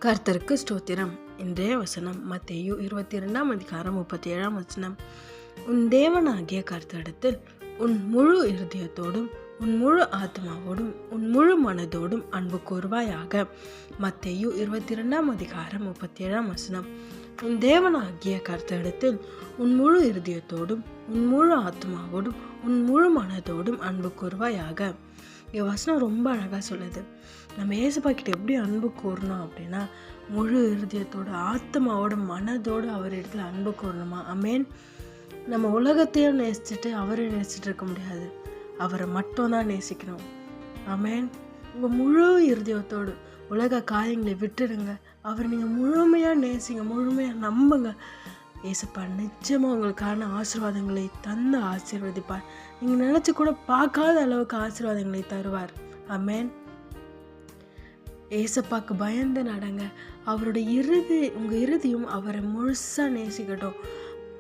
கர்த்தருக்கு ஸ்தோத்திரம். இன்றைய வசனம் மத்தேயு 22:37. உன் தேவனாகிய கர்த்தரிடத்தில் உன் முழு இருதயத்தோடும் உன் முழு ஆத்மாவோடும் உன் முழு மனதோடும் அன்பு கூர்வாயாக. மத்தேயு 22:37. உன் தேவனாகிய கர்த்தரிடத்தில் உன் முழு இருதயத்தோடும் உன் முழு ஆத்மாவோடும் உன் முழு மனதோடும் அன்பு கூர்வாயாக. இந்த வசனம் ரொம்ப அழகாக சொல்லுது. நம்ம ஏசப்பா கிட்ட எப்படி அன்பு கூறணும் அப்படின்னா, முழு இருதயத்தோடு ஆத்மாவோட மனதோடு அவர் இடத்துல அன்பு கூறணுமா. ஆமேன். நம்ம உலகத்தையும் நேசிச்சுட்டு அவரை நேசிச்சுட்டு இருக்க முடியாது, அவரை மட்டும் தான் நேசிக்கணும். ஆமேன். உங்கள் முழு இருதயத்தோடு உலக காரியங்களை விட்டுடுங்க, அவரை நீங்கள் முழுமையாக நேசிங்க, முழுமையாக நம்புங்க. ஏசப்பா நிச்சயமாக உங்களுக்கான ஆசீர்வாதங்களை தந்து ஆசீர்வதிப்பார். நீங்கள் நினச்சி கூட பார்க்காத அளவுக்கு ஆசீர்வாதங்களை தருவார். ஆமேன். ஏசப்பாக்கு பயந்து நடங்க. அவருடைய உங்கள் இறுதியும் அவரை முழுசாக நேசிக்கட்டும்.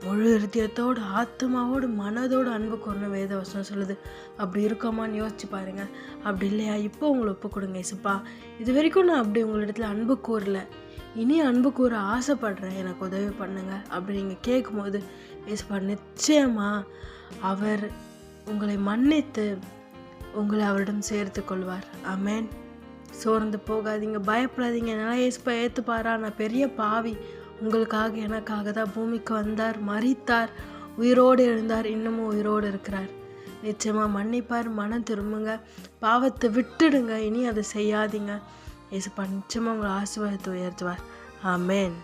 முழு இருதயத்தோடு ஆத்மாவோடு மனதோடு அன்பு கூறணும் வேத வசனம் சொல்லுது. அப்படி இருக்கோமான்னு யோசிச்சு பாருங்க. அப்படி இல்லையா, இப்போ உங்களை ஒப்பு கொடுங்க. ஏசப்பா, இது வரைக்கும் நான் அப்படி உங்களிடத்துல அன்பு கூறல, இனி அன்பு கூற ஆசைப்படுறேன், எனக்கு உதவி பண்ணுங்க அப்படி நீங்கள் கேட்கும்போது ஏசப்பா நிச்சயமாக அவர் உங்களை மன்னித்து உங்களை அவரிடம் சேர்த்து கொள்வார். ஆமேன். சோர்ந்து போகாதீங்க, பயப்படாதீங்க. என்னால் ஏசப்பா ஏற்றுப்பாரா, நான் பெரிய பாவி, உங்களுக்காக எனக்காக தான் பூமிக்கு வந்தார், மரித்தார், உயிரோடு எழுந்தார், இன்னமும் உயிரோடு இருக்கிறார். நிச்சயமாக மன்னிப்பார். மனம் திரும்புங்க, பாவத்தை விட்டுடுங்க, இனி அதை செய்யாதீங்க. ஏசப்பா நிச்சயமாக உங்களை ஆசீர்வாதத்தை உயர்த்துவார். ஆமேன்.